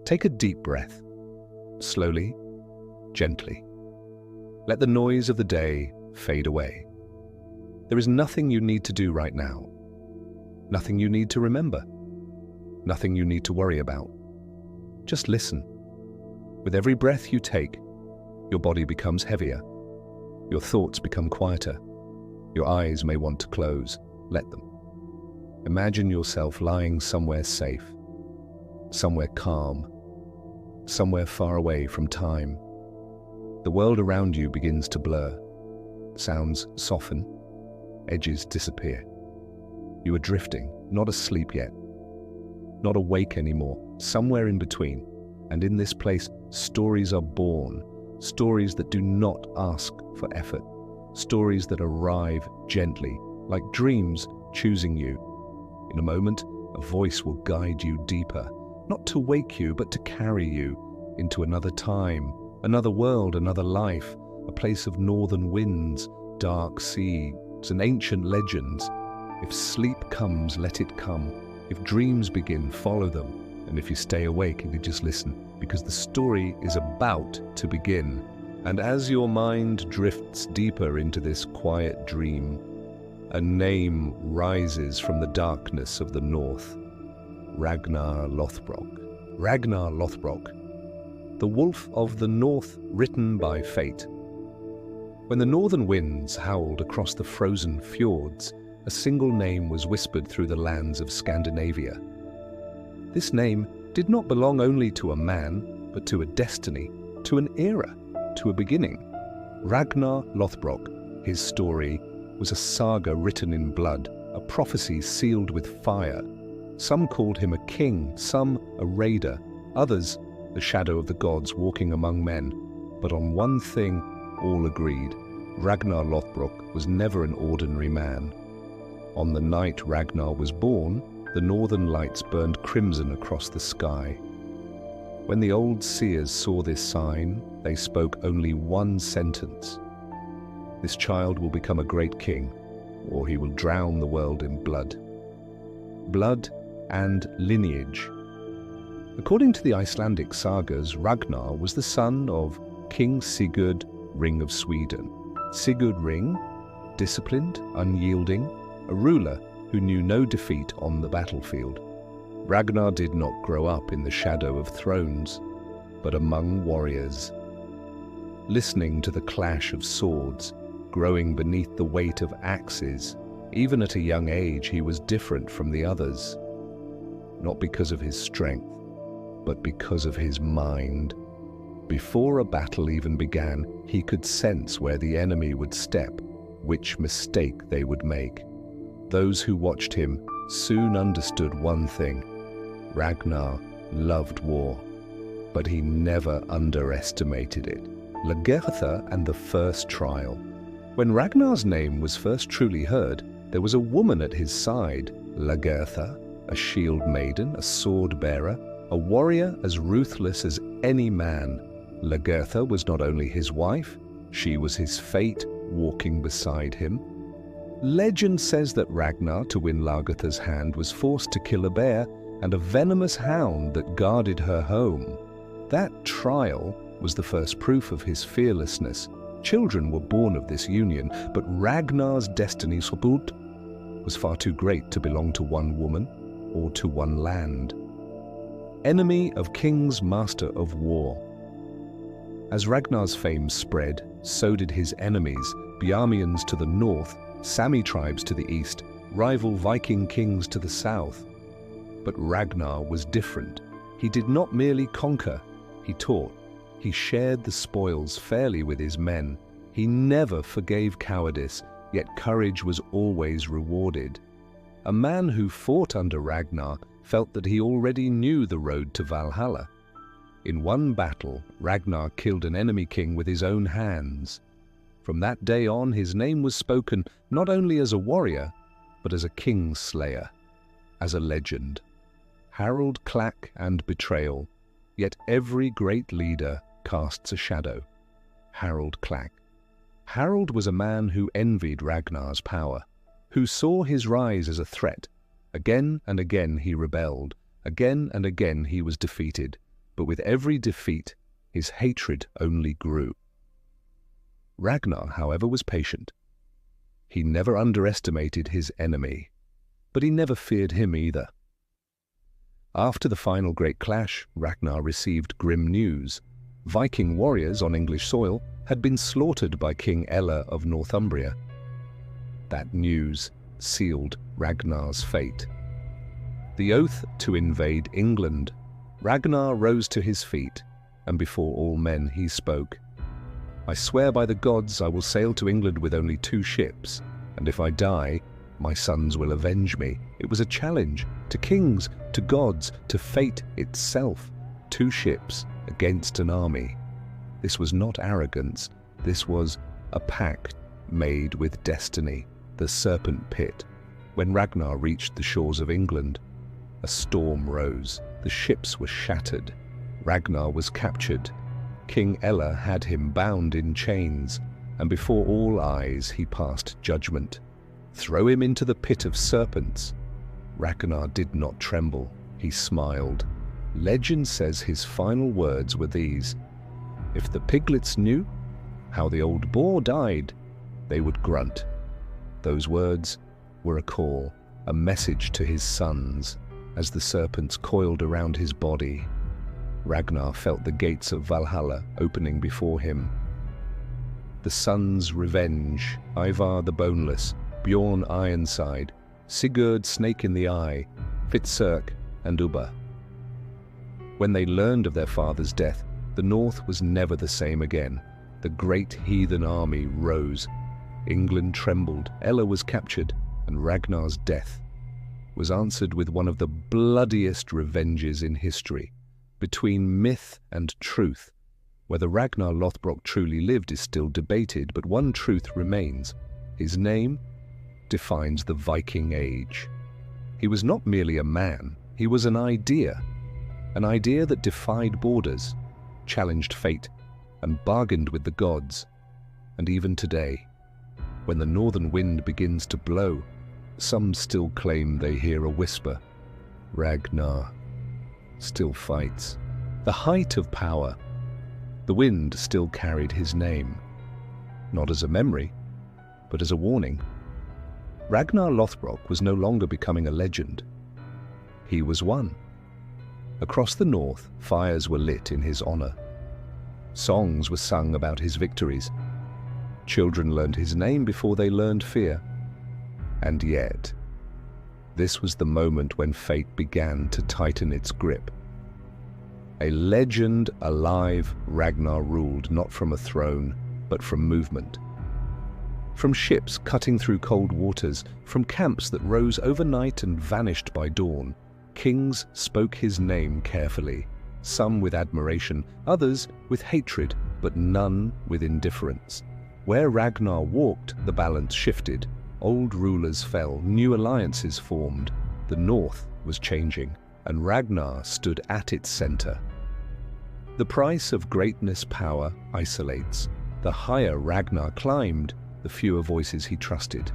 Take a deep breath, slowly, gently. Let the noise of the day fade away. There is nothing you need to do right now. Nothing you need to remember. Nothing you need to worry about. Just listen. With every breath you take, your body becomes heavier. Your thoughts become quieter. Your eyes may want to close. Let them. Imagine yourself lying somewhere safe, somewhere calm, somewhere far away from time. The world around you begins to blur. Sounds soften. Edges disappear. You are drifting, not asleep yet, not awake anymore, somewhere in between. And in this place, stories are born, stories that do not ask for effort, stories that arrive gently, like dreams choosing you. In a moment, a voice will guide you deeper, not to wake you, but to carry you into another time, another world, another life, a place of northern winds, dark seas, and ancient legends. If sleep comes, let it come. If dreams begin, follow them. And if you stay awake, you can just listen, because the story is about to begin. And as your mind drifts deeper into this quiet dream, a name rises from the darkness of the north. Ragnar Lothbrok. Ragnar Lothbrok, the wolf of the north written by fate. When the northern winds howled across the frozen fjords, a single name was whispered through the lands of Scandinavia. This name did not belong only to a man, but to a destiny, to an era, to a beginning. Ragnar Lothbrok, his story, was a saga written in blood, a prophecy sealed with fire. Some called him a king, some a raider, others the shadow of the gods walking among men. But on one thing all agreed: Ragnar Lothbrok was never an ordinary man. On the night Ragnar was born, the northern lights burned crimson across the sky. When the old seers saw this sign, they spoke only one sentence: "This child will become a great king, or he will drown the world in blood." Blood and lineage. According to the Icelandic sagas, Ragnar was the son of King Sigurd Ring of Sweden. Sigurd Ring, disciplined, unyielding, a ruler who knew no defeat on the battlefield. Ragnar did not grow up in the shadow of thrones, but among warriors. Listening to the clash of swords, growing beneath the weight of axes, even at a young age he was different from the others. Not because of his strength, but because of his mind. Before a battle even began, he could sense where the enemy would step, which mistake they would make. Those who watched him soon understood one thing: Ragnar loved war, but he never underestimated it. Lagertha and the first trial. When Ragnar's name was first truly heard, there was a woman at his side. Lagertha, a shield maiden, a sword bearer, a warrior as ruthless as any man. Lagertha was not only his wife, she was his fate walking beside him. Legend says that Ragnar, to win Lagertha's hand, was forced to kill a bear and a venomous hound that guarded her home. That trial was the first proof of his fearlessness. Children were born of this union, but Ragnar's destiny was far too great to belong to one woman or to one land. Enemy of kings, master of war. As Ragnar's fame spread, so did his enemies, Bjarmians to the north, Sami tribes to the east, rival Viking kings to the south. But Ragnar was different. He did not merely conquer, he taught. He shared the spoils fairly with his men. He never forgave cowardice, yet courage was always rewarded. A man who fought under Ragnar felt that he already knew the road to Valhalla. In one battle, Ragnar killed an enemy king with his own hands. From that day on, his name was spoken not only as a warrior, but as a king slayer, as a legend. Harald clack and betrayal, yet every great leader casts a shadow. Harald clack. Harald was a man who envied Ragnar's power, who saw his rise as a threat. Again and again he rebelled. Again and again he was defeated. but with every defeat, his hatred only grew. Ragnar, however, was patient. He never underestimated his enemy, but he never feared him either. After the final great clash, Ragnar received grim news. Viking warriors on English soil had been slaughtered by King Ella of Northumbria. That news sealed Ragnar's fate. The oath to invade England. Ragnar rose to his feet, and before all men he spoke. "I swear by the gods I will sail to England with only 2 ships, and if I die, my sons will avenge me." It was a challenge to kings, to gods, to fate itself. 2 ships against an army. This was not arrogance. This was a pact made with destiny, the Serpent Pit. When Ragnar reached the shores of England, a storm rose. The ships were shattered. Ragnar was captured. King Ella had him bound in chains, and before all eyes he passed judgment. Throw him into the pit of serpents. Ragnar did not tremble. He smiled. Legend says his final words were these: "If the piglets knew how the old boar died, they would grunt." Those words were a call, a message to his sons. As the serpents coiled around his body, Ragnar felt the gates of Valhalla opening before him. The sons' revenge, Ivar the Boneless, Bjorn Ironside, Sigurd Snake in the Eye, Hvitserk, and Ubba. When they learned of their father's death, the North was never the same again. The great heathen army rose. England trembled, Ella was captured, and Ragnar's death was answered with one of the bloodiest revenges in history. Between myth and truth, whether Ragnar Lothbrok truly lived is still debated, but one truth remains. His name defines the Viking Age. He was not merely a man, he was an idea that defied borders, challenged fate, and bargained with the gods. And even today, when the northern wind begins to blow, some still claim they hear a whisper. Ragnar still fights. The height of power, the wind still carried his name, not as a memory, but as a warning. Ragnar Lothbrok was no longer becoming a legend. He was one. Across the north, fires were lit in his honor. Songs were sung about his victories. Children learned his name before they learned fear. And yet, this was the moment when fate began to tighten its grip. A legend alive, Ragnar ruled not from a throne, but from movement. From ships cutting through cold waters, from camps that rose overnight and vanished by dawn, kings spoke his name carefully, some with admiration, others with hatred, but none with indifference. Where Ragnar walked, the balance shifted. Old rulers fell, new alliances formed. The north was changing, and Ragnar stood at its center. The price of greatness power isolates. The higher Ragnar climbed, the fewer voices he trusted.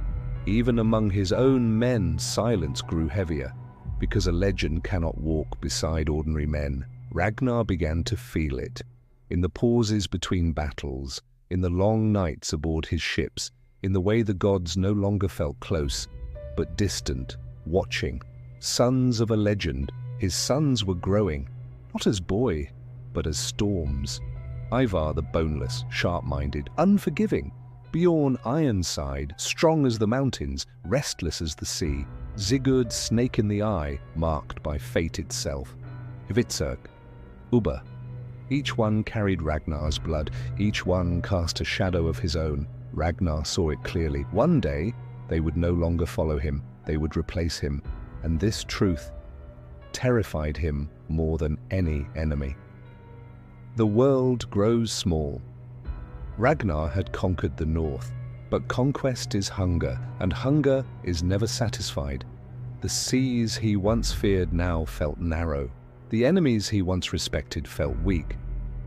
Even among his own men, silence grew heavier. Because a legend cannot walk beside ordinary men, Ragnar began to feel it. In the pauses between battles, in the long nights aboard his ships, in the way the gods no longer felt close, but distant, watching. Sons of a legend, his sons were growing, not as boy, but as storms. Ivar the Boneless, sharp-minded, unforgiving. Bjorn Ironside, strong as the mountains, restless as the sea. Sigurd Snake in the Eye, marked by fate itself. Hvitserk, Ubba. Each one carried Ragnar's blood, each one cast a shadow of his own. Ragnar saw it clearly. One day, they would no longer follow him, they would replace him, and this truth terrified him more than any enemy. The world grows small. Ragnar had conquered the north, but conquest is hunger, and hunger is never satisfied. The seas he once feared now felt narrow. The enemies he once respected felt weak.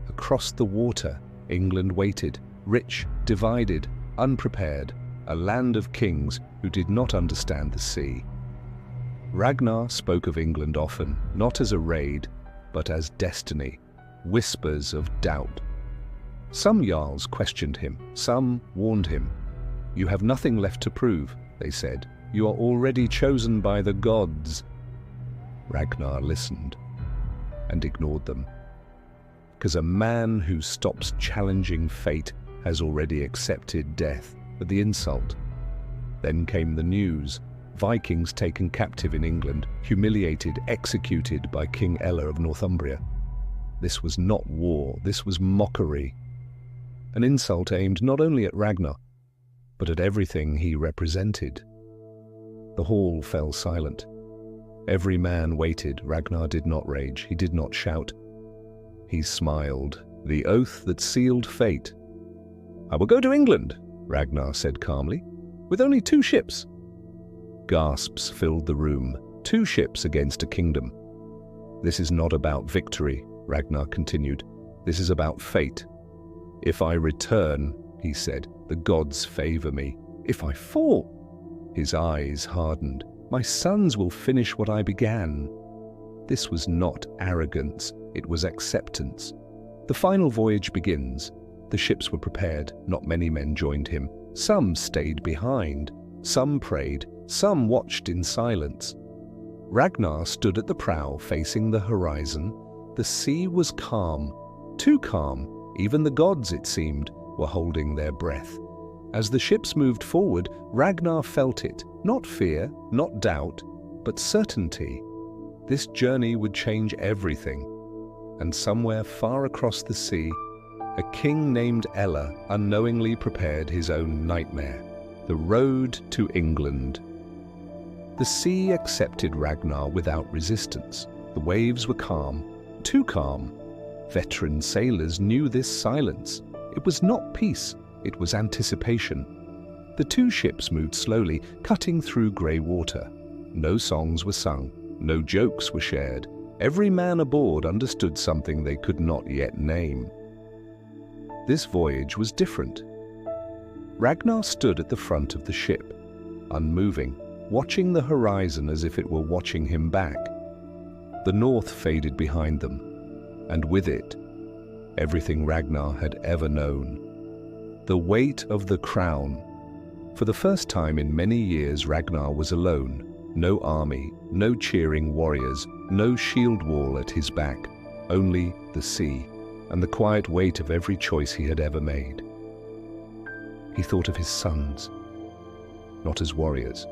Across the water, England waited, rich, divided, unprepared, a land of kings who did not understand the sea. Ragnar spoke of England often, not as a raid, but as destiny, whispers of doubt. Some jarls questioned him, some warned him. "You have nothing left to prove," they said. "You are already chosen by the gods." Ragnar listened and ignored them. Because a man who stops challenging fate has already accepted death for the insult. Then came the news. Vikings taken captive in England, humiliated, executed by King Ella of Northumbria. This was not war, this was mockery. An insult aimed not only at Ragnar, but at everything he represented. The hall fell silent. Every man waited. Ragnar did not rage, he did not shout. He smiled, the oath that sealed fate. "I will go to England," Ragnar said calmly, "with only 2 ships. Gasps filled the room. 2 ships against a kingdom. "This is not about victory," Ragnar continued. "This is about fate. If I return," he said, "the gods favor me. If I fall," his eyes hardened, "my sons will finish what I began." This was not arrogance, it was acceptance. The final voyage begins. The ships were prepared, not many men joined him. Some stayed behind, some prayed, some watched in silence. Ragnar stood at the prow facing the horizon. The sea was calm, too calm. Even the gods, it seemed, were holding their breath. As the ships moved forward, Ragnar felt it, not fear, not doubt, but certainty. This journey would change everything. And somewhere far across the sea, a king named Ella unknowingly prepared his own nightmare, the road to England. The sea accepted Ragnar without resistance. The waves were calm, too calm. Veteran sailors knew this silence. It was not peace, it was anticipation. The 2 ships moved slowly, cutting through grey water. No songs were sung, no jokes were shared. Every man aboard understood something they could not yet name. This voyage was different. Ragnar stood at the front of the ship, unmoving, watching the horizon as if it were watching him back. The north faded behind them, and with it, everything Ragnar had ever known. The weight of the crown. For the first time in many years, Ragnar was alone. No army, no cheering warriors, no shield wall at his back, only the sea and the quiet weight of every choice he had ever made. He thought of his sons, not as warriors,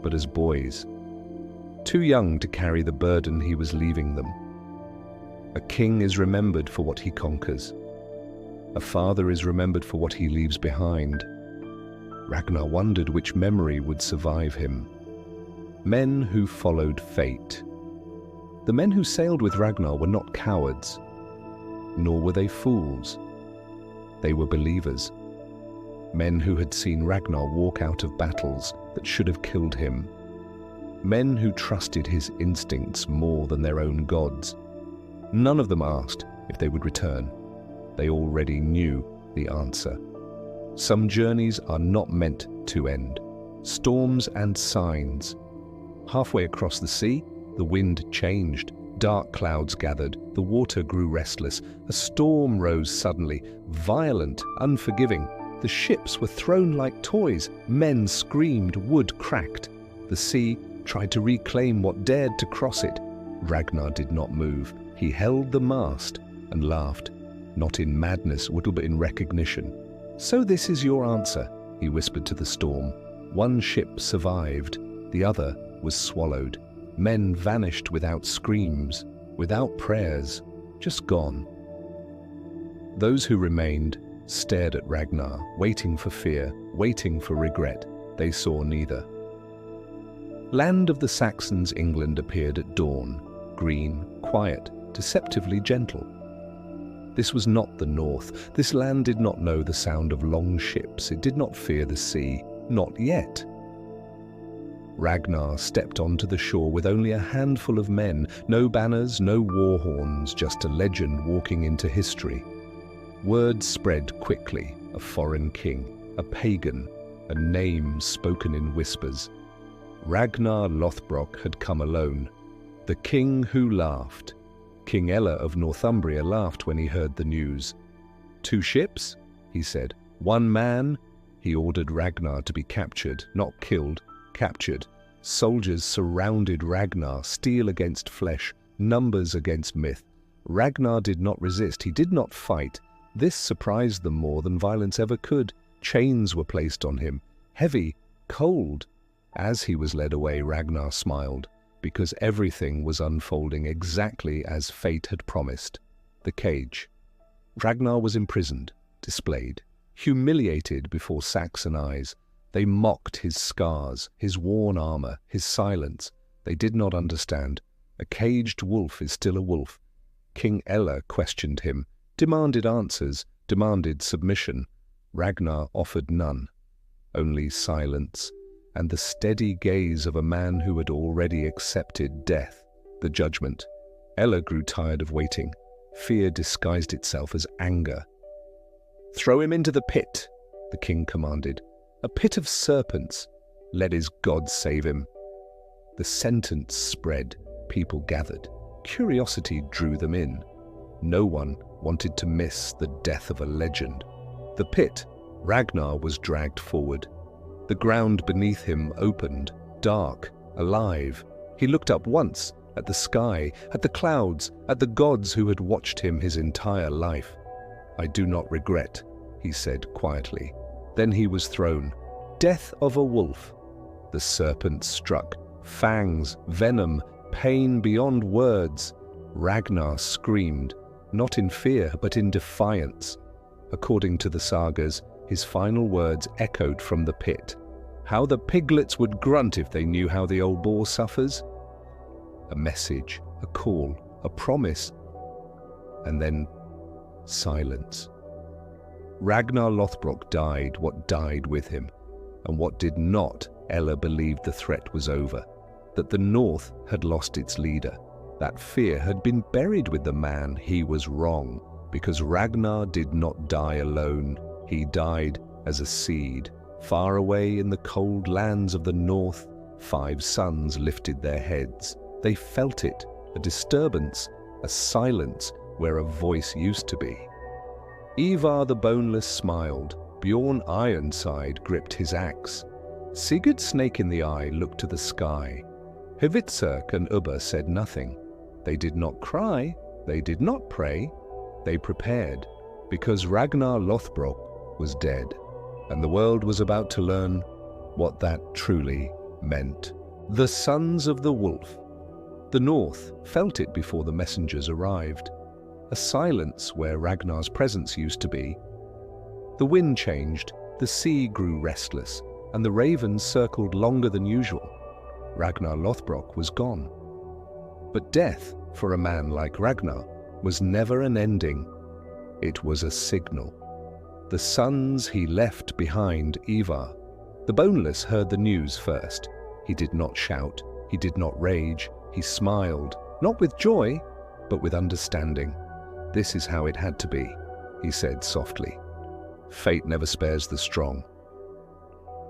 but as boys, too young to carry the burden he was leaving them. A king is remembered for what he conquers. A father is remembered for what he leaves behind. Ragnar wondered which memory would survive him. Men who followed fate. The men who sailed with Ragnar were not cowards, nor were they fools. They were believers. Men who had seen Ragnar walk out of battles that should have killed him. Men who trusted his instincts more than their own gods. None of them asked if they would return. They already knew the answer. Some journeys are not meant to end. Storms and signs. Halfway across the sea, the wind changed. Dark clouds gathered. The water grew restless. A storm rose suddenly, violent, unforgiving. The ships were thrown like toys. Men screamed, wood cracked. The sea tried to reclaim what dared to cross it. Ragnar did not move. He held the mast and laughed, not in madness, but in recognition. "So this is your answer," he whispered to the storm. One ship survived, the other was swallowed. Men vanished without screams, without prayers, just gone. Those who remained stared at Ragnar, waiting for fear, waiting for regret. They saw neither. Land of the Saxons, England appeared at dawn, green, quiet, deceptively gentle. This was not the north. This land did not know the sound of long ships. It did not fear the sea, not yet. Ragnar stepped onto the shore with only a handful of men, no banners, no war horns, just a legend walking into history. Word spread quickly, a foreign king, a pagan, a name spoken in whispers. Ragnar Lothbrok had come alone, the king who laughed. King Ella of Northumbria laughed when he heard the news. 2 ships? He said. 1 man? He ordered Ragnar to be captured, not killed, captured. Soldiers surrounded Ragnar, steel against flesh, numbers against myth. Ragnar did not resist, he did not fight. This surprised them more than violence ever could. Chains were placed on him, heavy, cold. As he was led away, Ragnar smiled, because everything was unfolding exactly as fate had promised. The cage. Ragnar was imprisoned, displayed, humiliated before Saxon eyes. They mocked his scars, his worn armor, his silence. They did not understand. A caged wolf is still a wolf. King Ella questioned him, demanded answers, demanded submission. Ragnar offered none, only silence, and the steady gaze of a man who had already accepted death, the judgment. Ella grew tired of waiting. Fear disguised itself as anger. "Throw him into the pit," the king commanded. "A pit of serpents. Let his God save him." The sentence spread. People gathered. Curiosity drew them in. No one wanted to miss the death of a legend. The pit. Ragnar was dragged forward. The ground beneath him opened, dark, alive. He looked up once, at the sky, at the clouds, at the gods who had watched him his entire life. "I do not regret," he said quietly. Then he was thrown. Death of a wolf. The serpent struck. Fangs, venom, pain beyond words. Ragnar screamed, not in fear, but in defiance. According to the sagas, his final words echoed from the pit. How the piglets would grunt if they knew how the old boar suffers. A message, a call, a promise, and then silence. Ragnar Lothbrok died what died with him, and what did not. Ella believed the threat was over, that the North had lost its leader. That fear had been buried with the man. He was wrong, because Ragnar did not die alone. He died as a seed. Far away in the cold lands of the North, 5 sons lifted their heads. They felt it, a disturbance, a silence where a voice used to be. Ivar the Boneless smiled. Bjorn Ironside gripped his axe. Sigurd Snake in the Eye looked to the sky. Hvitserk and Ubba said nothing. They did not cry, they did not pray. They prepared, because Ragnar Lothbrok was dead, and the world was about to learn what that truly meant. The Sons of the Wolf. The North felt it before the messengers arrived. A silence where Ragnar's presence used to be. The wind changed, the sea grew restless, and the ravens circled longer than usual. Ragnar Lothbrok was gone. But death, for a man like Ragnar, was never an ending. It was a signal. The sons he left behind, Ivar. The Boneless heard the news first. He did not shout, he did not rage, he smiled, not with joy, but with understanding. "This is how it had to be," he said softly. "Fate never spares the strong."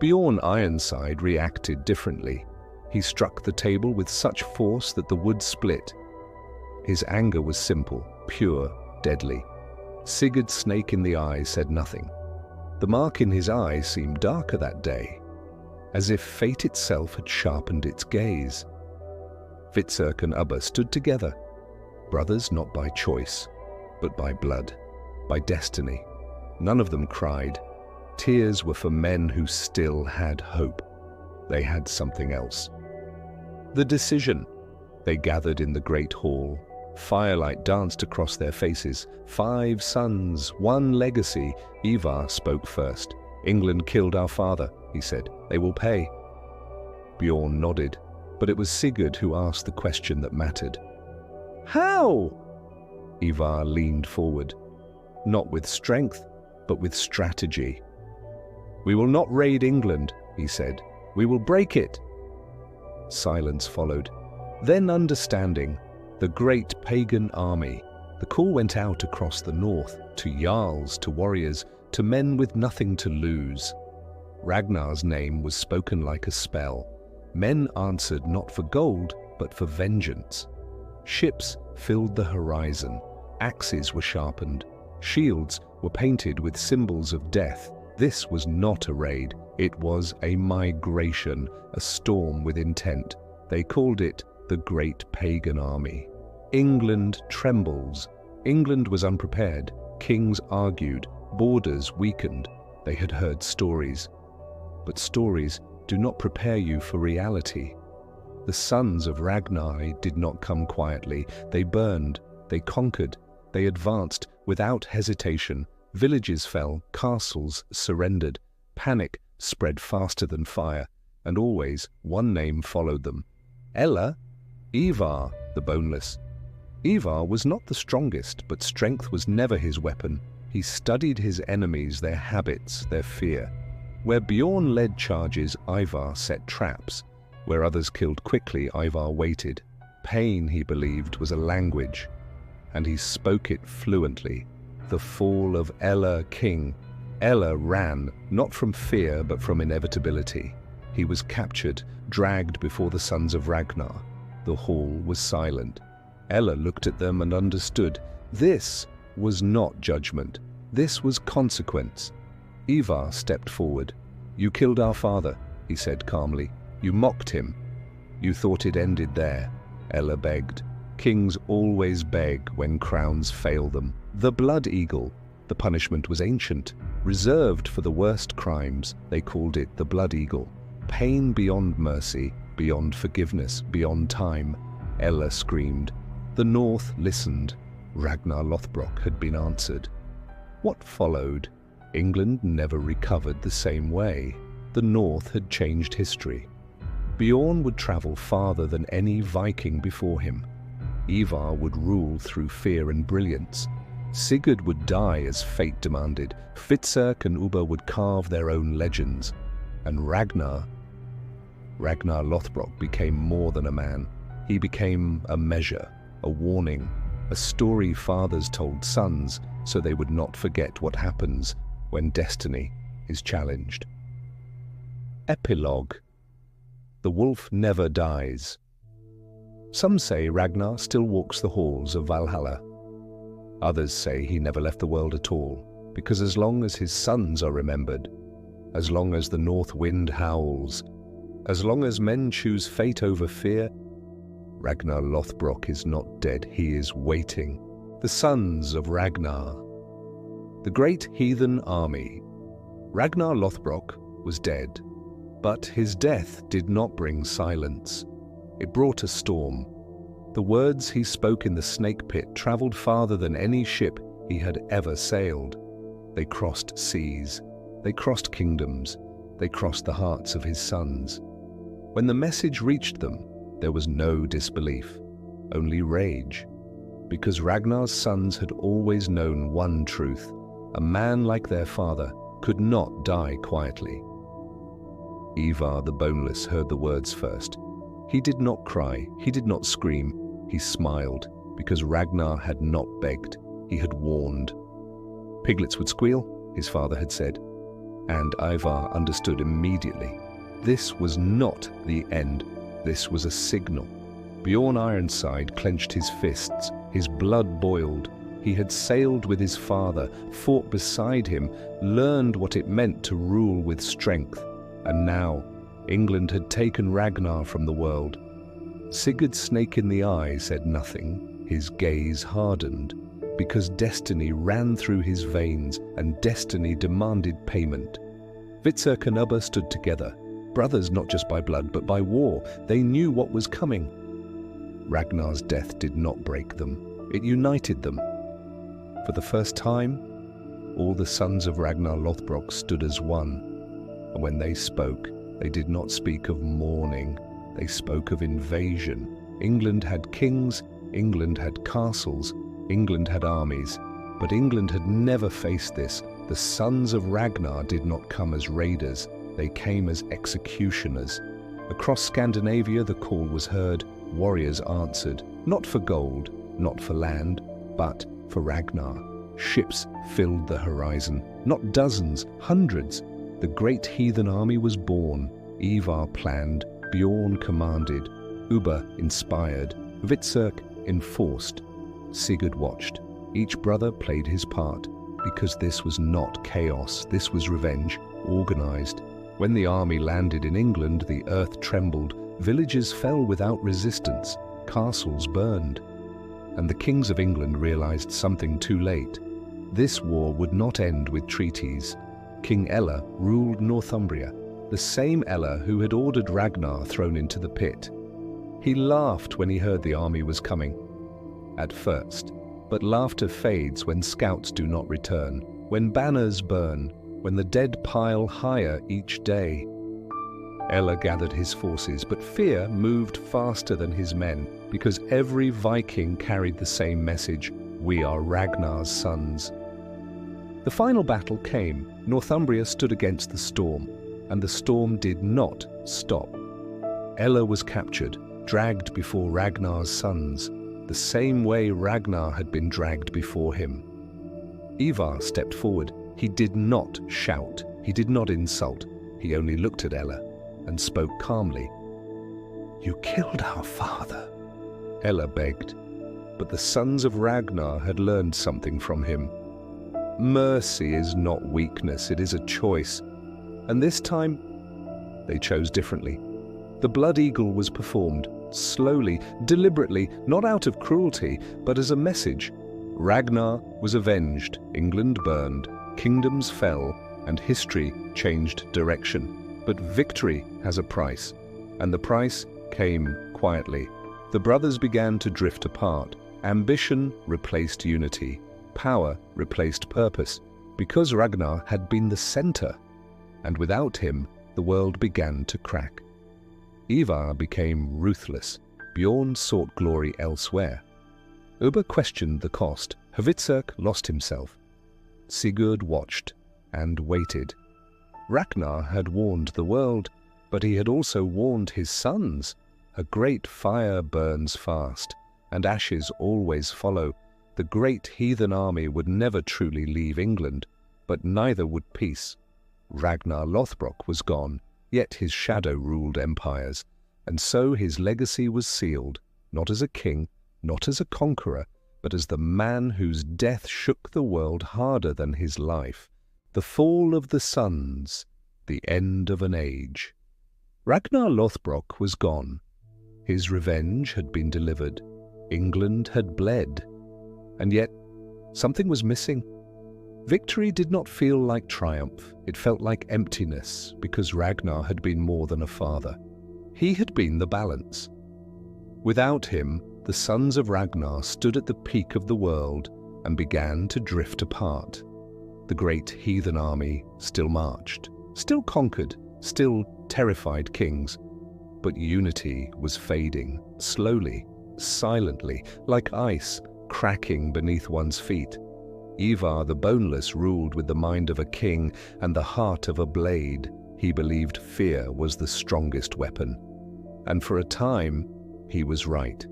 Bjorn Ironside reacted differently. He struck the table with such force that the wood split. His anger was simple, pure, deadly. Sigurd Snake in the Eye said nothing. The mark in his eye seemed darker that day, as if fate itself had sharpened its gaze. Hvitserk and Ubba stood together, brothers not by choice, but by blood, by destiny. None of them cried. Tears were for men who still had hope. They had something else. The decision. They gathered in the great hall. Firelight danced across their faces. 5 sons, 1 legacy. Ivar spoke first. "England killed our father," he said. "They will pay." Bjorn nodded, but it was Sigurd who asked the question that mattered. "How?" Ivar leaned forward, not with strength, but with strategy. "We will not raid England," he said. "We will break it." Silence followed. Then understanding. The great pagan army. The call went out across the north, to jarls, to warriors, to men with nothing to lose. Ragnar's name was spoken like a spell. Men answered not for gold, but for vengeance. Ships filled the horizon. Axes were sharpened. Shields were painted with symbols of death. This was not a raid. It was a migration, a storm with intent. They called it the Great Pagan Army. England trembles. England was unprepared. Kings argued. Borders weakened. They had heard stories. But stories do not prepare you for reality. The sons of Ragnar did not come quietly. They burned. They conquered. They advanced without hesitation. Villages fell. Castles surrendered. Panic spread faster than fire. And always one name followed them. Ella, Ivar the Boneless. Ivar was not the strongest, but strength was never his weapon. He studied his enemies, their habits, their fear. Where Bjorn led charges, Ivar set traps. Where others killed quickly, Ivar waited. Pain, he believed, was a language, and he spoke it fluently. The fall of Ella king. Ella ran, not from fear, but from inevitability. He was captured, dragged before the sons of Ragnar. The hall was silent. Ella looked at them and understood. This was not judgment. This was consequence. Ivar stepped forward. "You killed our father," he said calmly. "You mocked him. You thought it ended there." Ella begged. Kings always beg when crowns fail them. The blood eagle. The punishment was ancient, reserved for the worst crimes. They called it the blood eagle. Pain beyond mercy, beyond forgiveness, beyond time. Ella screamed. The North listened. Ragnar Lothbrok had been answered. What followed? England never recovered the same way. The North had changed history. Bjorn would travel farther than any Viking before him. Ivar would rule through fear and brilliance. Sigurd would die as fate demanded. Fitzurk and Ubba would carve their own legends. And Ragnar Lothbrok became more than a man. He became a measure, a warning, a story fathers told sons so they would not forget what happens when destiny is challenged. Epilogue. The wolf never dies. Some say Ragnar still walks the halls of Valhalla. Others say he never left the world at all, because as long as his sons are remembered, as long as the north wind howls, as long as men choose fate over fear, Ragnar Lothbrok is not dead, he is waiting. The sons of Ragnar. The great heathen army. Ragnar Lothbrok was dead, but his death did not bring silence. It brought a storm. The words he spoke in the snake pit traveled farther than any ship he had ever sailed. They crossed seas. They crossed kingdoms. They crossed the hearts of his sons. When the message reached them, there was no disbelief, only rage. Because Ragnar's sons had always known one truth: a man like their father could not die quietly. Ivar the Boneless heard the words first. He did not cry, he did not scream, he smiled, because Ragnar had not begged, he had warned. Piglets would squeal, his father had said, and Ivar understood immediately. This was not the end, this was a signal. Bjorn Ironside clenched his fists, his blood boiled. He had sailed with his father, fought beside him, learned what it meant to rule with strength. And now, England had taken Ragnar from the world. Sigurd's snake in the eye said nothing. His gaze hardened, because destiny ran through his veins and destiny demanded payment. Fitzurk and Ubba stood together, brothers not just by blood but by war. They knew what was coming. Ragnar's death did not break them. It united them. For the first time, all the sons of Ragnar Lothbrok stood as one. And when they spoke, they did not speak of mourning. They spoke of invasion. England had kings, England had castles, England had armies. But England had never faced this. The sons of Ragnar did not come as raiders. They came as executioners. Across Scandinavia the call was heard. Warriors answered, not for gold, not for land, but for Ragnar. Ships filled the horizon, not dozens, hundreds. The great heathen army was born. Ivar planned, Bjorn commanded, Ubba inspired, Fitzurk enforced. Sigurd watched. Each brother played his part, because this was not chaos, this was revenge, organized. When the army landed in England, the earth trembled, villages fell without resistance, castles burned. And the kings of England realized something too late. This war would not end with treaties. King Ella ruled Northumbria, the same Ella who had ordered Ragnar thrown into the pit. He laughed when he heard the army was coming. At first, but laughter fades when scouts do not return, when banners burn, when the dead pile higher each day. Ella gathered his forces, but fear moved faster than his men, because every Viking carried the same message: we are Ragnar's sons. The final battle came. Northumbria stood against the storm, and the storm did not stop. Ella was captured, dragged before Ragnar's sons, the same way Ragnar had been dragged before him. Ivar stepped forward. He did not shout. He did not insult. He only looked at Ella and spoke calmly. "You killed our father," Ella begged. But the sons of Ragnar had learned something from him. Mercy is not weakness, it is a choice. And this time, they chose differently. The blood eagle was performed, slowly, deliberately, not out of cruelty, but as a message. Ragnar was avenged, England burned, kingdoms fell, and history changed direction. But victory has a price, and the price came quietly. The brothers began to drift apart. Ambition replaced unity. Power replaced purpose, because Ragnar had been the center, and without him, the world began to crack. Ivar became ruthless. Bjorn sought glory elsewhere. Ubba questioned the cost. Hvitserk lost himself. Sigurd watched and waited. Ragnar had warned the world, but he had also warned his sons. A great fire burns fast, and ashes always follow. The great heathen army would never truly leave England, but neither would peace. Ragnar Lothbrok was gone, yet his shadow ruled empires, and so his legacy was sealed, not as a king, not as a conqueror, but as the man whose death shook the world harder than his life. The fall of the sons, the end of an age. Ragnar Lothbrok was gone. His revenge had been delivered. England had bled. And yet, something was missing. Victory did not feel like triumph. It felt like emptiness, because Ragnar had been more than a father. He had been the balance. Without him, the sons of Ragnar stood at the peak of the world and began to drift apart. The great heathen army still marched, still conquered, still terrified kings. But unity was fading, slowly, silently, like ice cracking beneath one's feet. Ivar the Boneless ruled with the mind of a king and the heart of a blade. He believed fear was the strongest weapon. And for a time, he was right.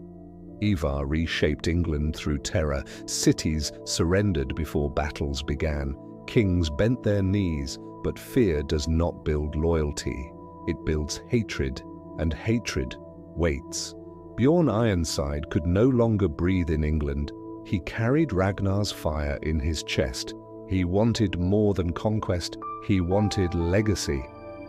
Ivar reshaped England through terror. Cities surrendered before battles began. Kings bent their knees, but fear does not build loyalty. It builds hatred, and hatred waits. Bjorn Ironside could no longer breathe in England. He carried Ragnar's fire in his chest. He wanted more than conquest, he wanted legacy.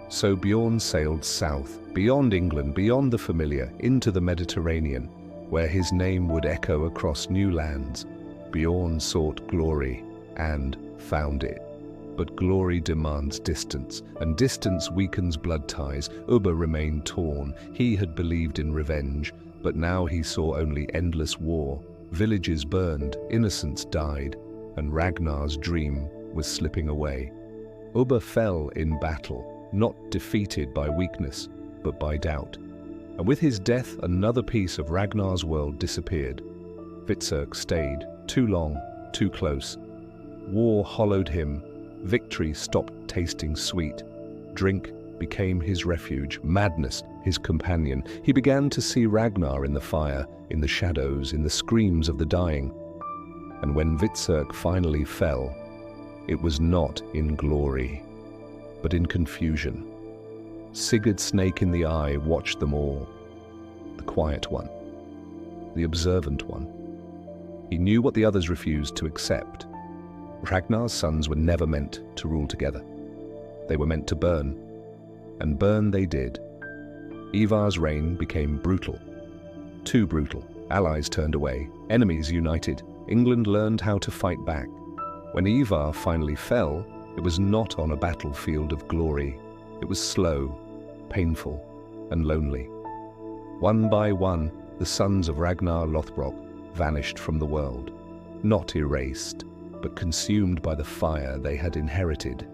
So Bjorn sailed south, beyond England, beyond the familiar, into the Mediterranean, where his name would echo across new lands. Bjorn sought glory, and found it. But glory demands distance, and distance weakens blood ties. Ubba remained torn. He had believed in revenge, but now he saw only endless war. Villages burned, innocents died, and Ragnar's dream was slipping away. Ubba fell in battle, not defeated by weakness, but by doubt. And with his death, another piece of Ragnar's world disappeared. Hvitserk stayed, too long, too close. War hollowed him. Victory stopped tasting sweet. Drink became his refuge, madness his companion. He began to see Ragnar in the fire, in the shadows, in the screams of the dying. And when Hvitserk finally fell, it was not in glory, but in confusion. Sigurd Snake in the Eye watched them all, the quiet one. the observant one. He knew what the others refused to accept. Ragnar's sons were never meant to rule together. They were meant to burn, and burn they did. Ivar's reign became brutal. Too brutal. Allies turned away, enemies united. England learned how to fight back. When Ivar finally fell, it was not on a battlefield of glory. It was slow, painful, and lonely. One by one, the sons of Ragnar Lothbrok vanished from the world, not erased, but consumed by the fire they had inherited,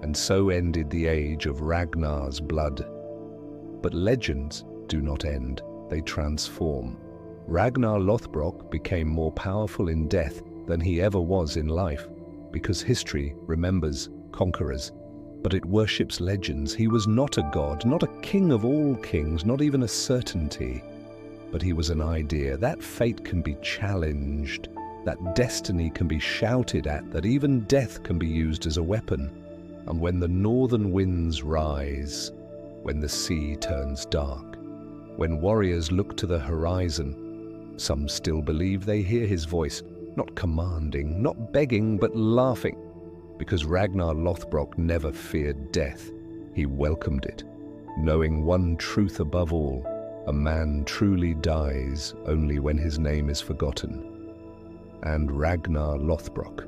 and so ended the age of Ragnar's blood. But legends do not end, they transform. Ragnar Lothbrok became more powerful in death than he ever was in life, because history remembers conquerors, but it worships legends. He was not a god, not a king of all kings, not even a certainty, but he was an idea. That fate can be challenged, that destiny can be shouted at, that even death can be used as a weapon. And when the northern winds rise, when the sea turns dark, when warriors look to the horizon, some still believe they hear his voice, not commanding, not begging, but laughing, because Ragnar Lothbrok never feared death. He welcomed it, knowing one truth above all: a man truly dies only when his name is forgotten. And Ragnar Lothbrok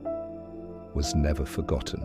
was never forgotten.